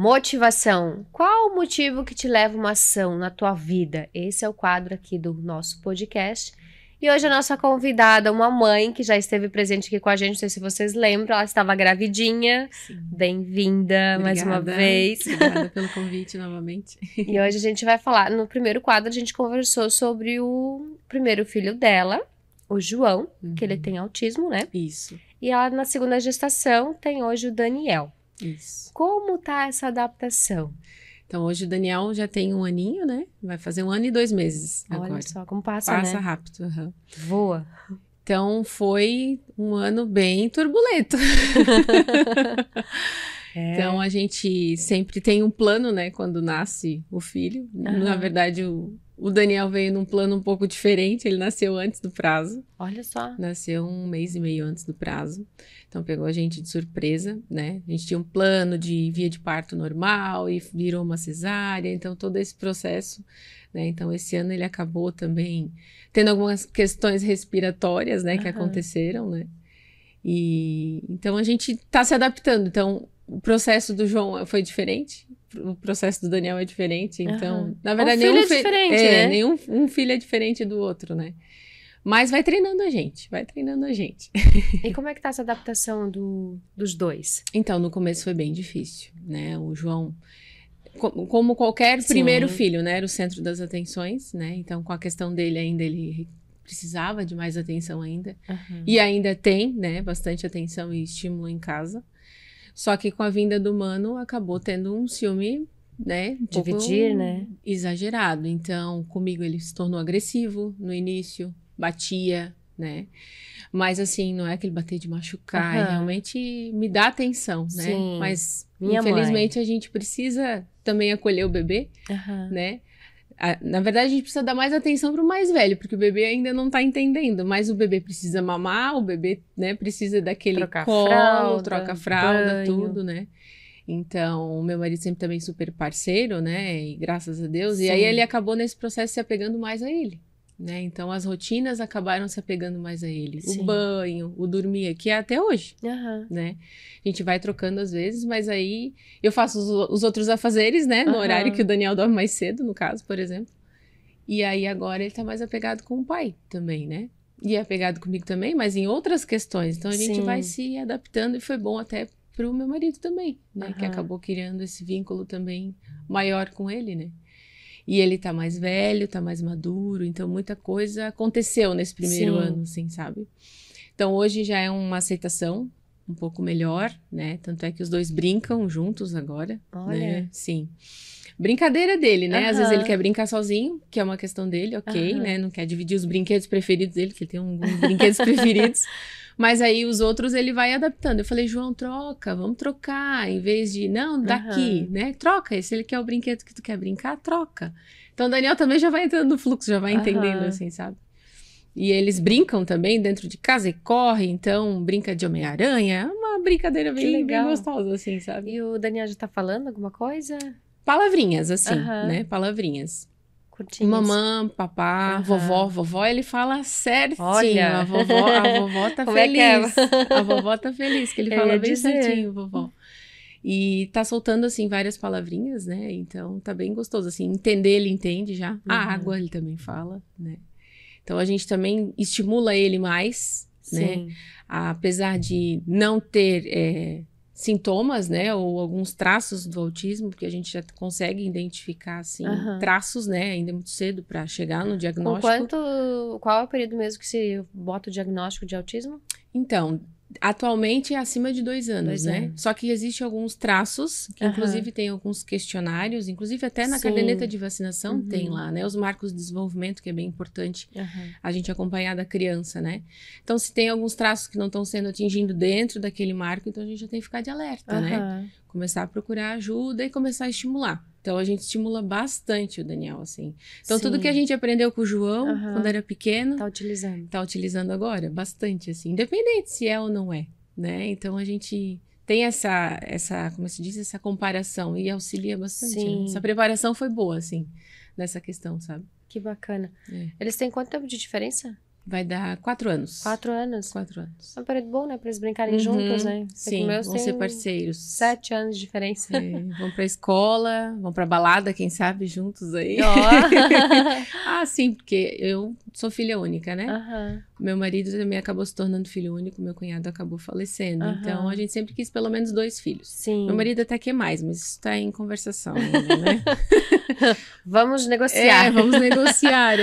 Motivação. Qual o motivo que te leva a uma ação na tua vida? Esse é o quadro aqui do nosso podcast. E hoje a nossa convidada, uma mãe que já esteve presente aqui com a gente, não sei se vocês lembram, ela estava gravidinha. Bem-vinda mais uma vez. Obrigada pelo convite novamente. E hoje a gente vai falar, no primeiro quadro a gente conversou sobre o primeiro filho dela, o João, que ele tem autismo, né? Isso. E ela na segunda gestação tem hoje o Daniel. Isso. Como tá essa adaptação? Então, hoje o Daniel já tem 1 aninho, né? Vai fazer 1 ano e 2 meses agora. Olha só como passa, né? Passa rápido. Uhum. Voa. Então, foi um ano bem turbulento. Então, a gente sempre tem um plano, né? Quando nasce o filho. Na verdade, o Daniel veio num plano um pouco diferente. Ele nasceu antes do prazo. Olha só. Nasceu 1 mês e meio antes do prazo. Então, pegou a gente de surpresa, né? A gente tinha um plano de via de parto normal e virou uma cesárea. Então, todo esse processo, né? Então, esse ano ele acabou também tendo algumas questões respiratórias, né? Que aconteceram, né? E então, a gente tá se adaptando. Então, o processo do João foi diferente. O processo do Daniel é diferente. Então, na verdade, nenhum filho é diferente, né? Nenhum filho é diferente do outro, né? Mas vai treinando a gente. E como é que tá essa adaptação dos dois? Então, no começo foi bem difícil, né? O João, como qualquer primeiro filho, né? Era o centro das atenções, né? Então, com a questão dele ainda, ele precisava de mais atenção ainda. E ainda tem, né? Bastante atenção e estímulo em casa. Só que com a vinda do Mano, acabou tendo um ciúme, né? Dividir, né? Exagerado. Então, comigo ele se tornou agressivo no início. Batia, né? Mas assim, não é aquele bater de machucar, realmente me dá atenção, né? Sim. Mas Minha infelizmente mãe. A gente precisa também acolher o bebê, né? Na verdade, a gente precisa dar mais atenção pro mais velho, porque o bebê ainda não tá entendendo, mas o bebê precisa mamar, o bebê, né, precisa daquele troca fralda, banho. tudo, né? Então, o meu marido sempre também super parceiro, né? E graças a Deus. Sim. E aí ele acabou nesse processo se apegando mais a ele. Né? Então, as rotinas acabaram se apegando mais a ele. Sim. O banho, o dormir, que é até hoje, né? A gente vai trocando às vezes, mas aí eu faço os outros afazeres, né? No horário que o Daniel dorme mais cedo, no caso, por exemplo. E aí, agora, ele tá mais apegado com o pai também, né? E é apegado comigo também, mas em outras questões. Então, a gente vai se adaptando e foi bom até pro meu marido também, né? Que acabou criando esse vínculo também maior com ele, né? E ele tá mais velho, tá mais maduro, então muita coisa aconteceu nesse primeiro ano, assim, sabe? Então hoje já é uma aceitação um pouco melhor, né? Tanto é que os dois brincam juntos agora, né? Sim. Brincadeira dele, né? Às vezes ele quer brincar sozinho, que é uma questão dele, ok, né? Não quer dividir os brinquedos preferidos dele, que ele tem alguns brinquedos preferidos. Mas aí os outros ele vai adaptando. Eu falei, João, troca, vamos trocar. Em vez de, não, daqui, né? Troca. Se ele quer o brinquedo que tu quer brincar, troca. Então o Daniel também já vai entrando no fluxo, já vai entendendo, assim, sabe? E eles brincam também dentro de casa e corre, então brinca de Homem-Aranha. É uma brincadeira bem gostosa, assim, sabe? E o Daniel já tá falando alguma coisa? Palavrinhas, assim, né? Palavrinhas. Curtinhas. Mamã, papá, vovó, ele fala certinho. Olha. A vovó tá Como feliz. É que é? A vovó tá feliz, que ele fala bem certinho, vovó. E tá soltando, assim, várias palavrinhas, né? Então, tá bem gostoso, assim. Entender, ele entende já. A água, ele também fala, né? Então, a gente também estimula ele mais, né? Apesar de não ter sintomas, né? Ou alguns traços do autismo, porque a gente já consegue identificar, assim, traços, né? Ainda é muito cedo para chegar no diagnóstico. Qual é o período mesmo que se bota o diagnóstico de autismo? Então, atualmente é acima de 2 anos, né? Só que existem alguns traços, que inclusive tem alguns questionários, inclusive até na caderneta de vacinação tem lá, né? Os marcos de desenvolvimento, que é bem importante a gente acompanhar da criança, né? Então, se tem alguns traços que não estão sendo atingidos dentro daquele marco, então a gente já tem que ficar de alerta, né? Começar a procurar ajuda e começar a estimular. Então, a gente estimula bastante o Daniel, assim. Então, tudo que a gente aprendeu com o João, quando era pequeno... Tá utilizando agora, bastante, assim. Independente se é ou não é, né? Então, a gente tem essa como se diz, essa comparação e auxilia bastante. Né? Essa preparação foi boa, assim, nessa questão, sabe? Que bacana. Eles têm quanto tempo de diferença? Vai dar 4 anos. 4 anos? 4 anos. É um período bom, né? Pra eles brincarem juntos, né? Sim, vão ser parceiros. 7 anos de diferença. Vão pra escola, vão pra balada, quem sabe, juntos aí. Oh. Sim, porque eu sou filha única, né? Meu marido também acabou se tornando filho único, meu cunhado acabou falecendo. Então, a gente sempre quis pelo menos 2 filhos. Sim. Meu marido até quer mais, mas isso tá em conversação ainda, né? Vamos negociar. Vamos negociar,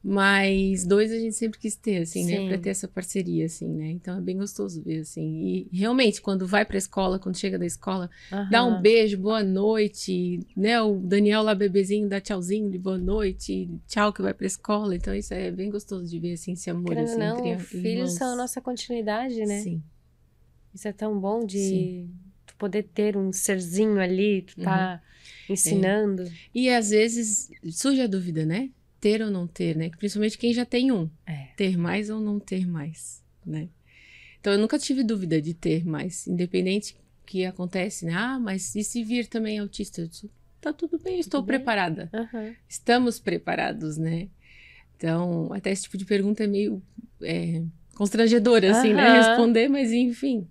Mas 2 a gente sempre quis ter, assim, né? Pra ter essa parceria, assim, né? Então é bem gostoso ver, assim. E realmente, quando vai pra escola, quando chega da escola, dá um beijo, boa noite, né? O Daniel lá, bebezinho, dá tchauzinho de boa noite, tchau que vai pra escola. Então isso é bem gostoso de ver, assim, esse amor, assim, entre irmãos. Filhos são a nossa continuidade, né? Sim. Isso é tão bom de tu poder ter um serzinho ali, tu tá ensinando. E às vezes surge a dúvida, né? Ter ou não ter, né? Principalmente quem já tem um. Ter mais ou não ter mais, né? Então, eu nunca tive dúvida de ter mais. Independente que acontece, né? Mas e se vir também autista? Eu disse, tá tudo bem, eu estou preparada. Estamos preparados, né? Então, até esse tipo de pergunta é meio constrangedora, assim, né? Responder, mas enfim.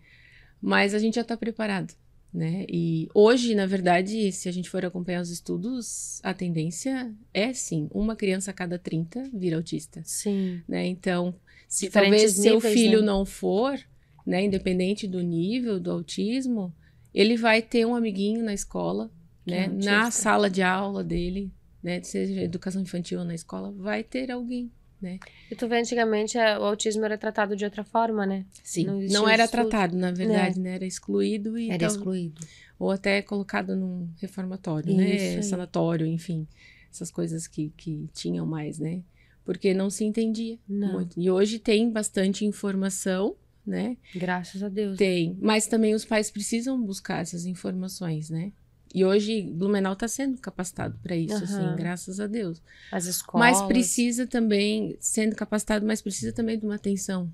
Mas a gente já tá preparado. Né? E hoje, na verdade, se a gente for acompanhar os estudos, a tendência é sim, uma criança a cada 30 vira autista. Sim. Né? Então, se Diferentes talvez seu níveis, filho né? não for, né, independente do nível do autismo, ele vai ter um amiguinho na escola, né, na sala de aula dele, né, seja educação infantil ou na escola, vai ter alguém. Né? E tu vê, antigamente, o autismo era tratado de outra forma, né? Sim, não era tratado, na verdade, né? Era excluído. Era excluído. Ou até colocado num reformatório, né? Sanatório, enfim. Essas coisas que tinham mais, né? Porque não se entendia muito. E hoje tem bastante informação, né? Graças a Deus. Tem, mas também os pais precisam buscar essas informações, né? E hoje Blumenau está sendo capacitado para isso, assim, graças a Deus. As escolas. Mas precisa também, sendo capacitado, mas precisa também de uma atenção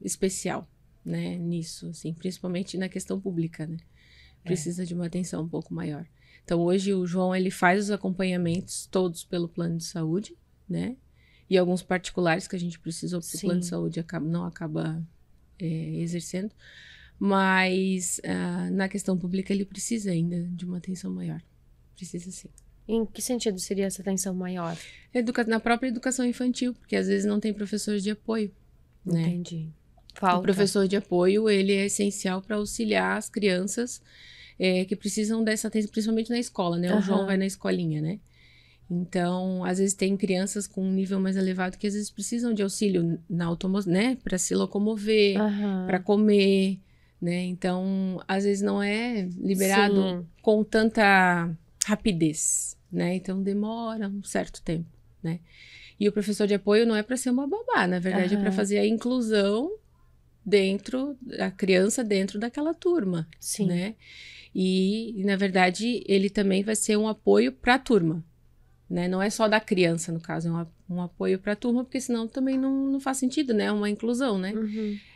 especial, né, nisso, assim, principalmente na questão pública, né? Precisa de uma atenção um pouco maior. Então, hoje o João, ele faz os acompanhamentos todos pelo plano de saúde, né? E alguns particulares que a gente precisou, porque o plano de saúde não acaba exercendo. Mas na questão pública ele precisa ainda de uma atenção maior. Precisa sim. Em que sentido seria essa atenção maior? Na própria educação infantil, porque às vezes não tem professores de apoio. Né? Entendi. Falta. O professor de apoio, ele é essencial para auxiliar as crianças que precisam dessa atenção, principalmente na escola, né? O João vai na escolinha, né? Então, às vezes tem crianças com um nível mais elevado que às vezes precisam de auxílio na automoção, né? Para se locomover, para comer, né? Então, às vezes não é liberado com tanta rapidez, né? Então, demora um certo tempo, né? E o professor de apoio não é para ser uma babá, na verdade, é para fazer a inclusão dentro da criança, dentro daquela turma, né? E, na verdade, ele também vai ser um apoio para a turma, né? Não é só da criança, no caso, é um apoio para a turma, porque senão também não faz sentido, né? É uma inclusão, né?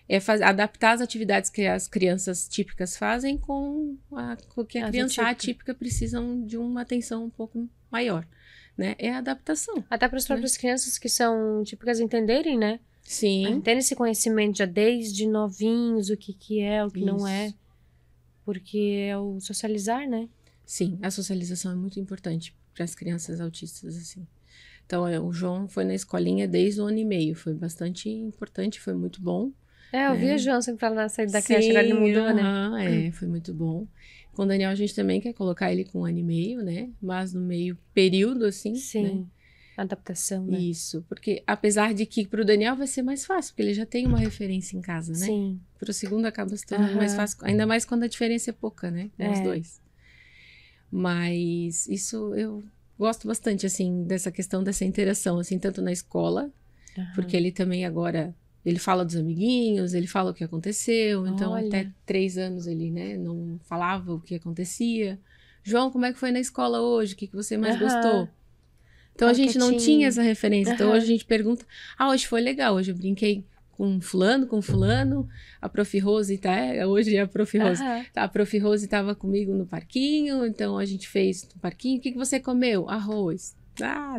É adaptar as atividades que as crianças típicas fazem com que a criança atípica precisam de uma atenção um pouco maior, né? É a adaptação. Até para as próprias crianças que são típicas entenderem, né? Sim. Terem esse conhecimento já desde novinhos, o que é, o que não é. Porque é o socializar, né? Sim, a socialização é muito importante para as crianças autistas, assim. Então, o João foi na escolinha desde o 1 ano e meio. Foi bastante importante, foi muito bom. Eu vi o João sempre falar na saída da creche, agora ele mudou, né? Foi muito bom. Com o Daniel, a gente também quer colocar ele com 1 ano e meio, né? Mas no meio período, assim, né? Adaptação, né? Isso, porque apesar de que pro Daniel vai ser mais fácil, porque ele já tem uma referência em casa, né? Sim. Pro segundo acaba se tornando mais fácil, ainda mais quando a diferença é pouca, né? Os dois. Mas isso eu gosto bastante, assim, dessa questão dessa interação, assim, tanto na escola, porque ele também agora, ele fala dos amiguinhos, ele fala o que aconteceu, então até 3 anos ele, né, não falava o que acontecia. João, como é que foi na escola hoje? O que você mais gostou? Então, a gente não tinha essa referência. Então, hoje a gente pergunta, hoje foi legal, hoje eu brinquei com fulano, a Prof. Rose hoje é a Prof. Rose. A Prof. Rose estava comigo no parquinho, então a gente fez no parquinho. O que você comeu? Arroz.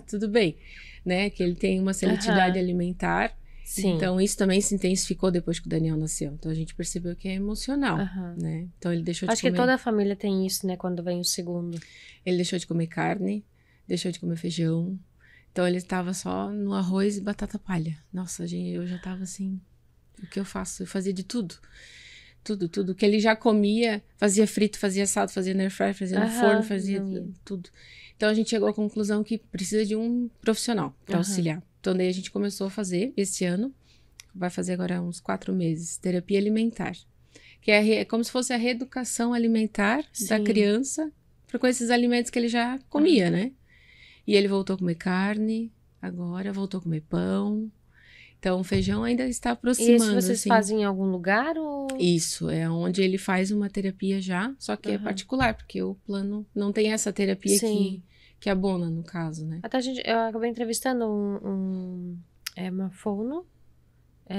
Tudo bem. Né? Que ele tem uma seletividade alimentar Sim. Então, isso também se intensificou depois que o Daniel nasceu. Então, a gente percebeu que é emocional, né? Então, ele deixou de comer... Acho que toda a família tem isso, né? Quando vem o segundo. Ele deixou de comer carne, deixou de comer feijão. Então, ele estava só no arroz e batata palha. Nossa, gente, eu já estava assim... O que eu faço? Eu fazia de tudo. Tudo. Que ele já comia, fazia frito, fazia assado, fazia no air fryer, fazia no forno, fazia tudo. Então, a gente chegou à conclusão que precisa de um profissional para auxiliar. Então, daí a gente começou a fazer esse ano, vai fazer agora uns 4 meses, terapia alimentar. Que é como se fosse a reeducação alimentar da criança com esses alimentos que ele já comia, né? E ele voltou a comer carne, agora voltou a comer pão. Então, o feijão ainda está aproximando. E isso vocês fazem em algum lugar? Ou... Isso, é onde ele faz uma terapia já, só que é particular, porque o plano não tem essa terapia que abona, no caso, né? Até eu acabei entrevistando é uma fono.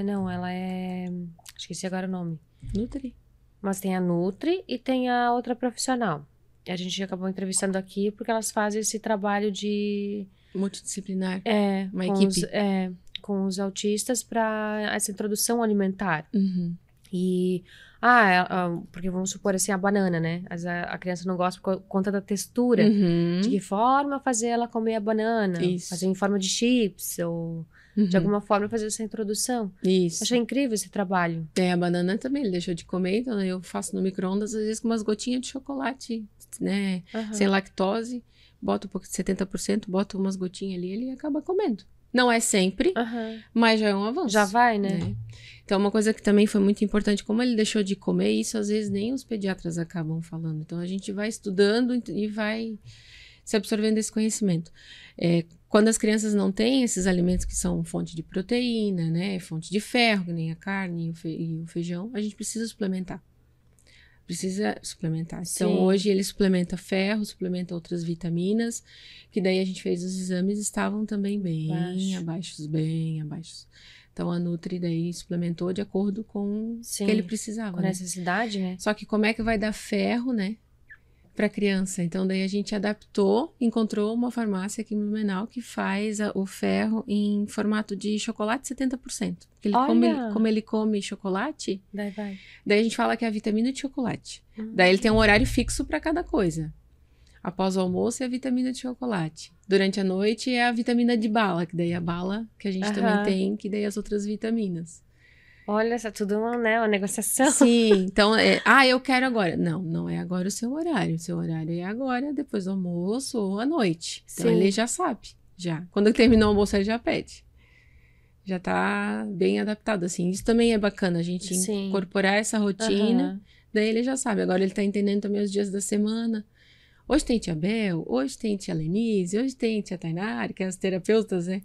Não, ela é... Esqueci agora o nome. Nutri. Mas tem a Nutri e tem a outra profissional. A gente acabou entrevistando aqui porque elas fazem esse trabalho de... Multidisciplinar. Uma equipe. Com com os autistas para essa introdução alimentar. E... porque vamos supor assim, a banana, né? A criança não gosta por conta da textura. De que forma fazer ela comer a banana? Isso. Fazer em forma de chips ou... De alguma forma fazer essa introdução. Isso. Achei incrível esse trabalho. A banana também, ele deixou de comer, então eu faço no micro-ondas, às vezes com umas gotinhas de chocolate, né? Sem lactose, boto um pouco de 70%, boto umas gotinhas ali, ele acaba comendo. Não é sempre, mas já é um avanço. Já vai, né? Então, uma coisa que também foi muito importante, como ele deixou de comer, isso às vezes nem os pediatras acabam falando. Então, a gente vai estudando e vai se absorvendo esse conhecimento. Quando as crianças não têm esses alimentos que são fonte de proteína, né, fonte de ferro, que nem a carne e o feijão, a gente precisa suplementar. Então, hoje ele suplementa ferro, suplementa outras vitaminas, que daí a gente fez os exames, estavam também bem abaixo. Então, a Nutri daí suplementou de acordo com o que ele precisava. Com necessidade, né? Só que como é que vai dar ferro, né? Para criança. Então, daí a gente adaptou, encontrou uma farmácia aqui em Blumenau que faz o ferro em formato de chocolate 70%. Porque como ele come chocolate, daí a gente fala que é a vitamina de chocolate. Daí ele tem um horário fixo para cada coisa. Após o almoço é a vitamina de chocolate. Durante a noite é a vitamina de bala, que daí é a bala que a gente também tem, que daí as outras vitaminas. Olha, isso é tudo uma negociação. Sim, então, eu quero agora. Não é agora o seu horário. O seu horário é agora, depois do almoço ou à noite. Então, ele já sabe, já. Quando terminar o almoço, ele já pede. Já tá bem adaptado, assim. Isso também é bacana, a gente incorporar essa rotina. Daí ele já sabe. Agora ele tá entendendo também os dias da semana. Hoje tem tia Bel, hoje tem tia Lenise, hoje tem tia Tainara, que é as terapeutas, né?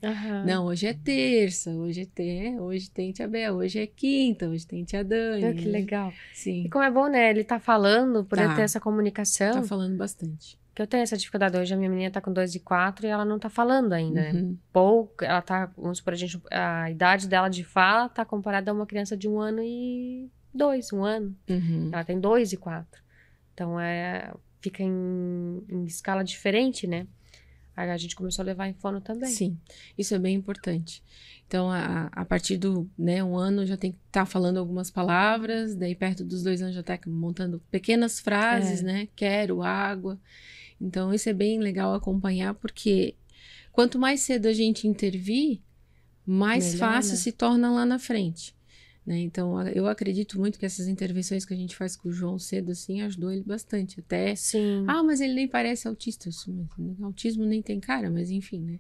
Não, hoje é terça, hoje tem tia Bel, hoje é quinta, hoje tem tia Dani. Que legal. Sim. E como é bom, né? Ele tá falando, poder ter essa comunicação. Tá falando bastante. Que eu tenho essa dificuldade hoje, a minha menina tá com 2 e 4 e ela não tá falando ainda, né? Pouco, ela tá, vamos supor, a idade dela de fala tá comparada a uma criança de 1 ano e 2, 1 ano. Ela tem 2 e 4. Então, fica em escala diferente, né? Aí a gente começou a levar em fono também. Sim, isso é bem importante. Então, a partir do 1 ano já tem que estar falando algumas palavras, daí perto dos 2 anos já tá montando pequenas frases, né? Quero água. Então, isso é bem legal acompanhar, porque quanto mais cedo a gente intervir, mais fácil se torna lá na frente. Né? Então, eu acredito muito que essas intervenções que a gente faz com o João cedo, assim, ajudou ele bastante. Até, mas ele nem parece autista. Autismo nem tem cara, mas enfim, né?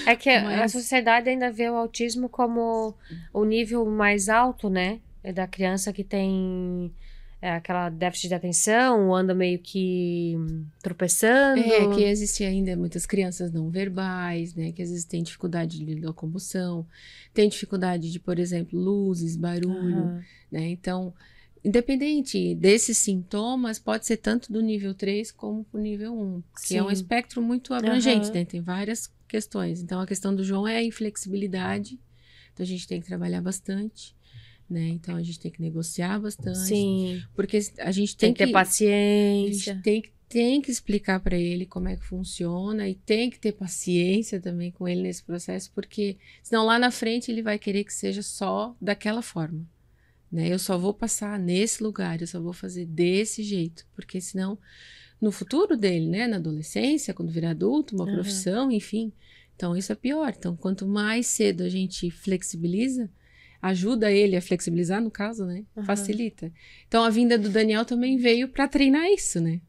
É que a sociedade ainda vê o autismo como o nível mais alto, né? É da criança que tem aquela déficit de atenção, anda meio que tropeçando. Que existe ainda muitas crianças não verbais, né? Que às vezes têm dificuldade de locomoção, tem dificuldade de, por exemplo, luzes, barulho, né? Então, independente desses sintomas, pode ser tanto do nível 3 como pro nível 1, que é um espectro muito abrangente, né? Tem várias questões. Então, a questão do João é a inflexibilidade, então a gente tem que trabalhar bastante. Né? Então, a gente tem que negociar bastante. Sim. Porque a gente tem que ter paciência. A gente tem que tem que explicar para ele como é que funciona e tem que ter paciência também com ele nesse processo, porque senão lá na frente ele vai querer que seja só daquela forma, né? Eu só vou passar nesse lugar, eu só vou fazer desse jeito, porque senão no futuro dele, né, na adolescência, quando virar adulto, uma profissão, enfim, então isso é pior. Então quanto mais cedo a gente flexibiliza, ajuda ele a flexibilizar, no caso, né? Facilita. Então a vinda do Daniel também veio para treinar isso, né?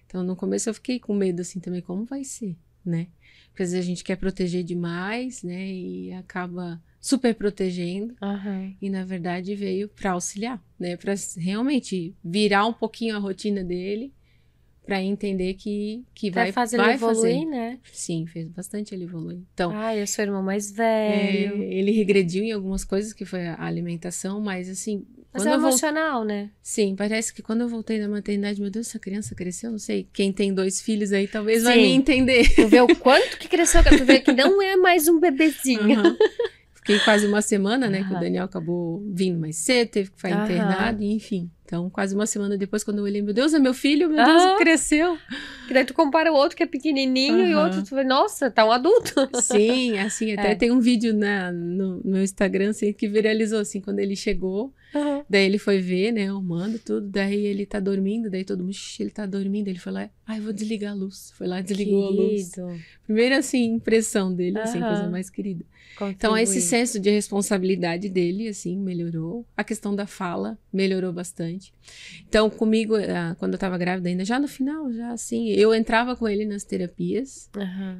Então no começo eu fiquei com medo assim também, como vai ser, né? Porque às vezes a gente quer proteger demais, né? E acaba super protegendo. E na verdade veio para auxiliar, né? Para realmente virar um pouquinho a rotina dele, para entender que vai fazer ele evoluir, né? Sim, fez bastante ele evoluir. Então, eu sou o irmão mais velho. Ele regrediu em algumas coisas, que foi a alimentação, mas assim... Mas é emocional, né? Sim, parece que quando eu voltei da maternidade, meu Deus, essa criança cresceu, não sei. Quem tem 2 filhos aí talvez vai me entender. Tu vê o quanto que cresceu, tu vê que não é mais um bebezinho. Fiquei quase uma semana, né? Que o Daniel acabou vindo mais cedo, teve que ficar internado, e enfim. Então, quase uma semana depois, quando eu olhei, meu Deus, é meu filho, meu Deus, cresceu. Que daí tu compara o outro que é pequenininho e o outro, tu vê, nossa, tá um adulto. Sim, assim, até tem um vídeo no meu Instagram, assim, que viralizou, assim, quando ele chegou. Daí ele foi ver, né, o mando, tudo. Daí ele tá dormindo, daí todo mundo, ele tá dormindo. Ele foi lá, vou desligar a luz. Foi lá, desligou a luz. Primeira, assim, impressão dele, assim, coisa mais querida. Então, esse senso de responsabilidade dele, assim, melhorou. A questão da fala melhorou bastante. Então, comigo, quando eu tava grávida ainda, já no final, já assim, eu entrava com ele nas terapias.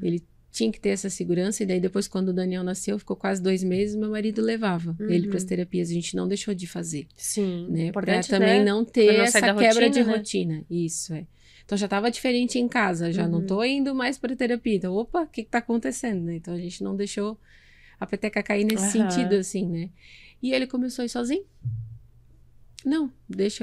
Ele tinha que ter essa segurança, e daí depois, quando o Daniel nasceu, ficou quase 2 meses, meu marido levava ele para as terapias. A gente não deixou de fazer. Sim, né? Para também não ter essa quebra de rotina. Isso, é. Então já estava diferente em casa, já não tô indo mais para terapia. Então, opa, o que tá acontecendo, né? Então a gente não deixou a peteca cair nesse sentido, assim, né? E ele começou a ir sozinho. Não,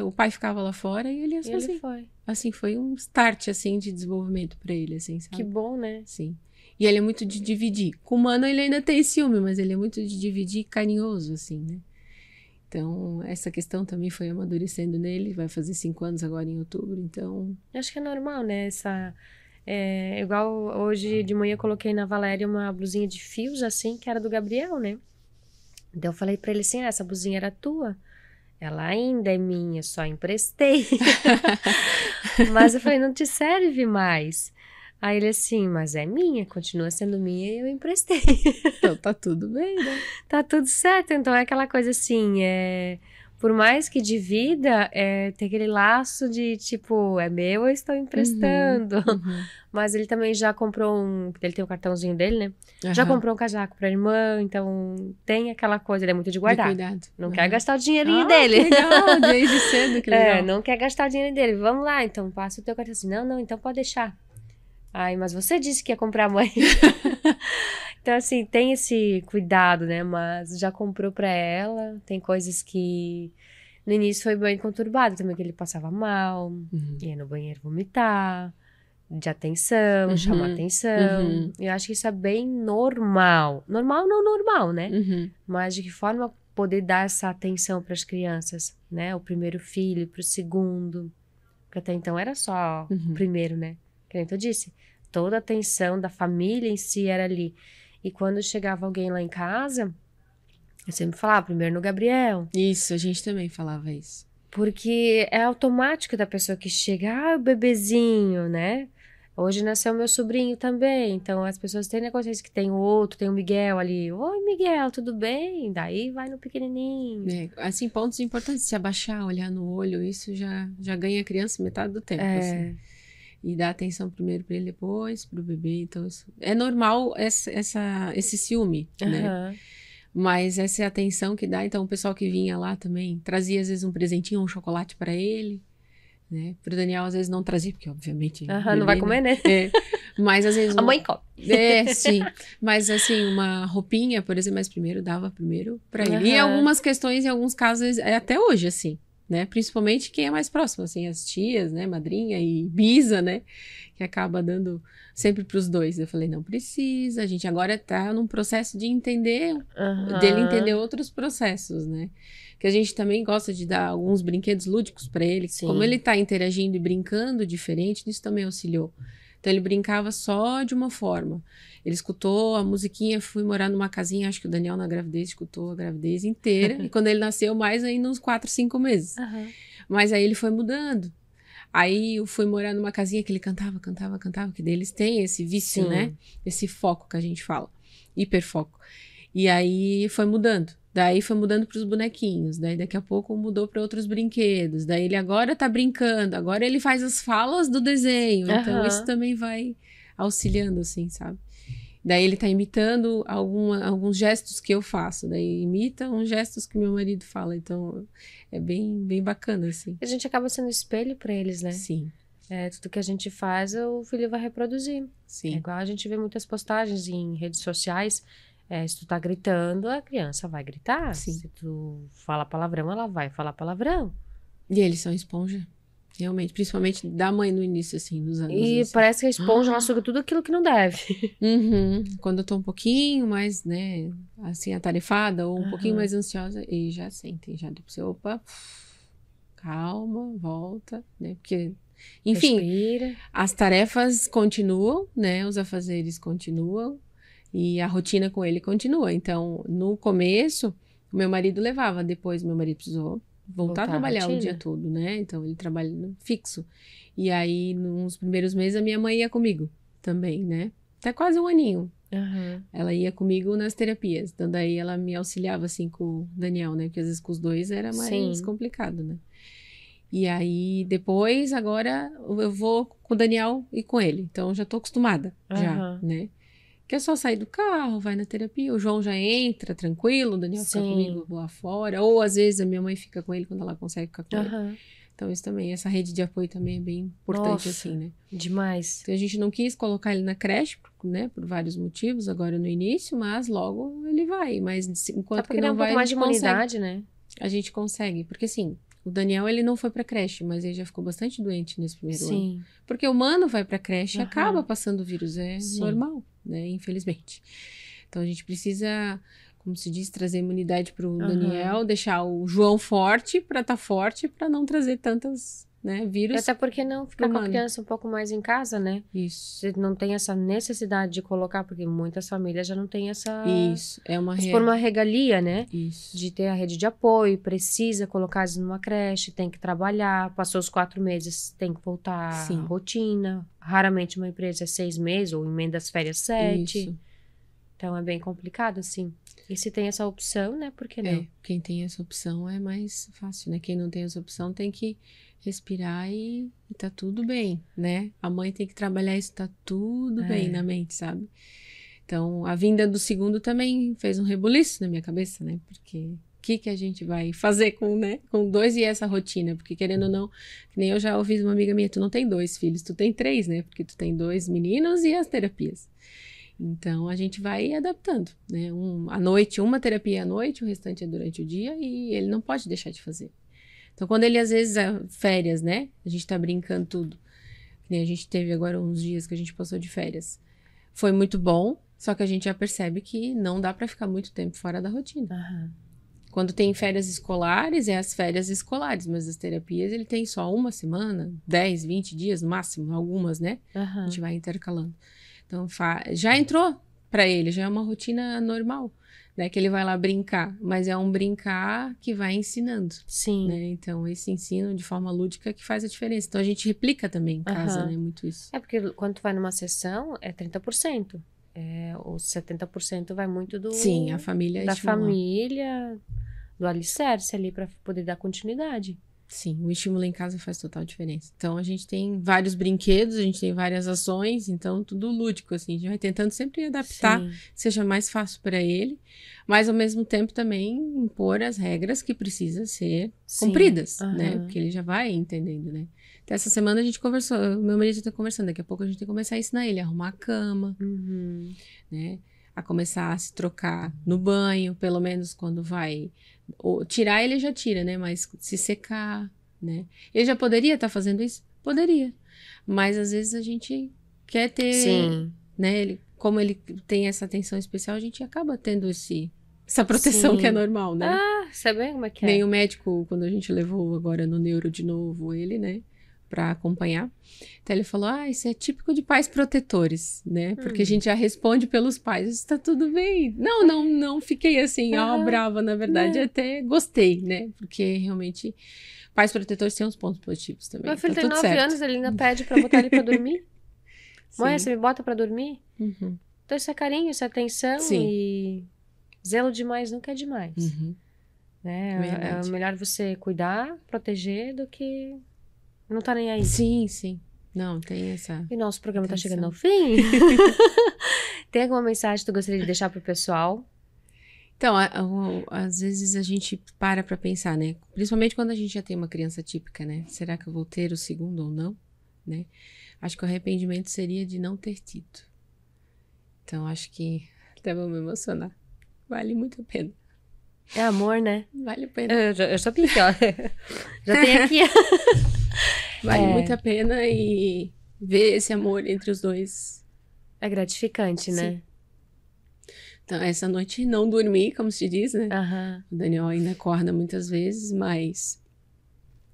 o pai ficava lá fora e ele ia sozinho. Ele foi. Assim, foi um start, assim, de desenvolvimento para ele, assim, sabe? Que bom, né? Sim. E ele é muito de dividir. Com o Mano, ele ainda tem ciúme, mas ele é muito de dividir, carinhoso, assim, né? Então, essa questão também foi amadurecendo nele. Vai fazer 5 anos agora em outubro, então... Eu acho que é normal, né? Igual hoje de manhã eu coloquei na Valéria uma blusinha de fios, assim, que era do Gabriel, né? Então eu falei pra ele assim, essa blusinha era tua? Ela ainda é minha, só emprestei. Mas eu falei, não te serve mais. Aí ele assim, mas é minha, continua sendo minha e eu emprestei. Então tá tudo bem, né? Tá tudo certo, então é aquela coisa assim, por mais que divida, tem aquele laço de tipo, é meu, eu estou emprestando. Mas ele também já comprou ele tem o cartãozinho dele, né? Já comprou um casaco pra irmã, então tem aquela coisa, ele é muito de guardar. De cuidado. Não quer gastar o dinheirinho dele. Que legal, desde cedo, que legal. Não quer gastar o dinheiro dele, vamos lá, então passa o teu cartãozinho. Não, então pode deixar. Ai, mas você disse que ia comprar a mãe. Então, assim, tem esse cuidado, né? Mas já comprou pra ela. Tem coisas que no início foi bem conturbado também, que ele passava mal, ia no banheiro vomitar, de atenção, chamar atenção. Eu acho que isso é bem normal. Normal, não normal, né? Mas de que forma poder dar essa atenção para as crianças, né? O primeiro filho, pro segundo. Porque até então era só o primeiro, né? Que nem tu disse, toda a atenção da família em si era ali. E quando chegava alguém lá em casa, eu sempre falava, primeiro no Gabriel. Isso, a gente também falava isso. Porque é automático da pessoa que chega, o bebezinho, né? Hoje nasceu meu sobrinho também, então as pessoas têm na consciência que tem o outro, tem o Miguel ali. Oi, Miguel, tudo bem? Daí vai no pequenininho. Assim, pontos importantes, se abaixar, olhar no olho, isso já ganha a criança metade do tempo, assim. E dar atenção primeiro para ele, depois para o bebê. Então, isso é normal esse ciúme, né? Mas essa é a atenção que dá. Então, o pessoal que vinha lá também trazia, às vezes, um presentinho, um chocolate para ele, né? Para o Daniel, às vezes, não trazia, porque, obviamente... bebê, não vai comer, né? Mas, às vezes... A mãe come. Sim. Mas, assim, uma roupinha, por exemplo, mas dava primeiro para ele. E algumas questões, em alguns casos, é até hoje, assim. né? Principalmente quem é mais próximo, assim, as tias, né? Madrinha e bisa, né? Que acaba dando sempre para os dois. Eu falei, não precisa, a gente agora tá num processo de entender, dele entender outros processos, né? Que a gente também gosta de dar alguns brinquedos lúdicos para ele. Sim. Como ele tá interagindo e brincando diferente, isso também auxiliou. Então ele brincava só de uma forma. Ele escutou a musiquinha, fui morar numa casinha, acho que o Daniel na gravidez escutou a gravidez inteira. E quando ele nasceu, mais ainda uns 4, 5 meses. Mas aí ele foi mudando. Aí eu fui morar numa casinha que ele cantava, que deles tem esse vício, né? Esse foco que a gente fala, hiperfoco. E aí foi mudando. Daí foi mudando para os bonequinhos, daí daqui a pouco mudou para outros brinquedos, daí ele agora tá brincando, agora ele faz as falas do desenho, então isso também vai auxiliando, assim, sabe? Daí ele tá imitando alguns gestos que eu faço, daí imita uns gestos que meu marido fala, então é bem, bem bacana, assim. A gente acaba sendo espelho para eles, né? Sim. Tudo que a gente faz, o filho vai reproduzir. Sim. É igual a gente vê muitas postagens em redes sociais. Se tu tá gritando, a criança vai gritar. Sim. Se tu fala palavrão, ela vai falar palavrão. E eles são esponja, realmente. Principalmente da mãe no início, assim, dos anos. E assim, parece que a esponja, ela suga tudo aquilo que não deve. Quando eu tô um pouquinho mais, né, assim, atarefada ou um pouquinho mais ansiosa, eles já sentem, já depois, opa, calma, volta, né, porque... Enfim, respira. As tarefas continuam, né, os afazeres continuam. E a rotina com ele continua. Então, no começo, o meu marido levava. Depois, meu marido precisou voltar a trabalhar o dia todo, né? Então, ele trabalha fixo. E aí, nos primeiros meses, a minha mãe ia comigo também, né? Até quase um aninho. Ela ia comigo nas terapias. Então, daí ela me auxiliava, assim, com o Daniel, né? Porque às vezes com os dois era mais complicado, né? E aí, depois, agora, eu vou com o Daniel e com ele. Então, já tô acostumada, já, né? Que é só sair do carro, vai na terapia, o João já entra tranquilo, o Daniel fica comigo lá fora, ou às vezes a minha mãe fica com ele quando ela consegue ficar com ele. Então isso também, essa rede de apoio também é bem importante, assim, né? Demais. Então a gente não quis colocar ele na creche, né, por vários motivos, agora no início, mas logo ele vai, mas enquanto que não vai, a gente consegue. Um pouco mais de imunidade, né? A gente consegue, porque assim... O Daniel, ele não foi pra creche, mas ele já ficou bastante doente nesse primeiro ano. Porque o humano vai pra creche e acaba passando o vírus, é normal, né? Infelizmente. Então, a gente precisa, como se diz, trazer imunidade pro Daniel, deixar o João forte pra estar forte, pra não trazer tantas, né, vírus. Até porque não ficar com a criança um pouco mais em casa, né? Isso. Você não tem essa necessidade de colocar, porque muitas famílias já não têm essa... Isso, é uma... por uma regalia, né? Isso. De ter a rede de apoio, precisa colocar eles numa creche, tem que trabalhar, passou os 4 meses, tem que voltar à rotina. Raramente uma empresa é 6 meses, ou emenda as férias 7. Isso. Então, é bem complicado, assim. E se tem essa opção, né? Por que não? Quem tem essa opção é mais fácil, né? Quem não tem essa opção tem que respirar e tá tudo bem, né? A mãe tem que trabalhar isso, tá tudo bem na mente, sabe? Então, a vinda do segundo também fez um rebuliço na minha cabeça, né? Porque o que a gente vai fazer com, né? Com 2 e essa rotina? Porque querendo ou não, que nem eu já ouvi de uma amiga minha, tu não tem 2 filhos, tu tem 3, né? Porque tu tem 2 meninos e as terapias. Então, a gente vai adaptando, né? À noite, uma terapia à noite, o restante é durante o dia e ele não pode deixar de fazer. Então, quando ele, às vezes, férias, né? A gente tá brincando tudo. A gente teve agora uns dias que a gente passou de férias. Foi muito bom, só que a gente já percebe que não dá para ficar muito tempo fora da rotina. Quando tem férias escolares, é as férias escolares, mas as terapias, ele tem só uma semana, 10, 20 dias no máximo, algumas, né? A gente vai intercalando. Então, já entrou para ele, já é uma rotina normal. Né, que ele vai lá brincar, mas é um brincar que vai ensinando. Sim. Né? Então, esse ensino de forma lúdica que faz a diferença. Então, a gente replica também em casa, né? Muito isso. Porque quando tu vai numa sessão, é 30%. Os 70% vai muito do... Sim, a família da família, do alicerce ali para poder dar continuidade. Sim, o estímulo em casa faz total diferença. Então, a gente tem vários brinquedos, a gente tem várias ações, então tudo lúdico, assim. A gente vai tentando sempre adaptar, seja mais fácil para ele, mas ao mesmo tempo também impor as regras que precisam ser cumpridas, né? Porque ele já vai entendendo, né? Então, essa semana a gente conversou, meu marido está conversando, daqui a pouco a gente tem que começar a ensinar ele a arrumar a cama, né? a começar a se trocar no banho, pelo menos quando vai... Ou, tirar ele já tira, né? Mas se secar, né? Ele já poderia estar fazendo isso? Poderia. Mas às vezes a gente quer ter... Sim. Né? Como ele tem essa atenção especial, a gente acaba tendo essa proteção. Sim. Que é normal, né? Sabe como é que é? Nem o médico, quando a gente levou agora no neuro de novo ele, né? Pra acompanhar. Então ele falou, isso é típico de pais protetores, né? Porque a gente já responde pelos pais, isso tá tudo bem. Não fiquei assim, brava, na verdade, até gostei, né? Porque realmente pais protetores têm uns pontos positivos também. Meu filho tem 9 anos, ele ainda pede pra botar ele pra dormir. Mãe, você me bota pra dormir? Uhum. Então isso é carinho, isso é atenção. Sim. E zelo demais nunca é demais. Uhum. Né? É melhor você cuidar, proteger, do que não tá nem aí. Sim, sim. Não, tem essa... E nosso programa tá chegando ao fim. Tem alguma mensagem que tu gostaria de deixar pro pessoal? Então, às vezes a gente para pra pensar, né? Principalmente quando a gente já tem uma criança típica, né? Será que eu vou ter o segundo ou não? Né? Acho que o arrependimento seria de não ter tido. Então, acho que até vou me emocionar. Vale muito a pena. É amor, né? Vale a pena. Eu sou pique, ó. Já tem aqui. Vale muito a pena e ver esse amor entre os dois. É gratificante, né? Sim. Então, essa noite não dormi, como se diz, né? O Daniel ainda acorda muitas vezes, mas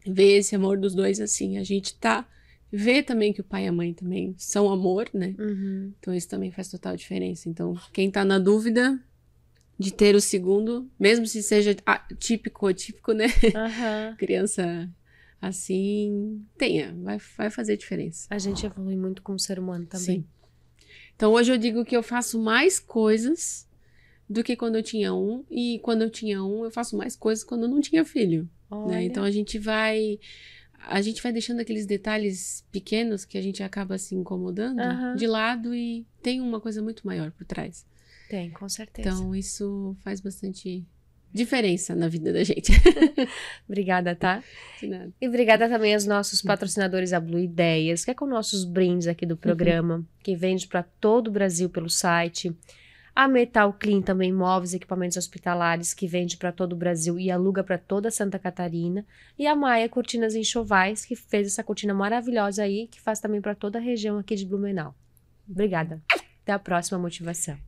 ver esse amor dos dois, assim, a gente vê também que o pai e a mãe também são amor, né? Então isso também faz total diferença. Então, quem tá na dúvida de ter o segundo, mesmo se seja típico, né? Criança assim, vai fazer diferença. A gente evolui muito como ser humano também. Sim. Então hoje eu digo que eu faço mais coisas do que quando eu tinha um, e quando eu tinha um, eu faço mais coisas quando eu não tinha filho. Né? Então a gente vai deixando aqueles detalhes pequenos que a gente acaba se incomodando de lado, e tem uma coisa muito maior por trás. Tem, com certeza. Então isso faz bastante diferença na vida da gente. Obrigada, tá? De nada. E obrigada também aos nossos patrocinadores, a Blue Ideias, que é com nossos brindes aqui do programa, que vende para todo o Brasil pelo site. A Metal Clean também, móveis e equipamentos hospitalares, que vende para todo o Brasil e aluga para toda Santa Catarina. E a Maia Cortinas Enxovais, que fez essa cortina maravilhosa aí, que faz também para toda a região aqui de Blumenau. Obrigada. Até a próxima motivação.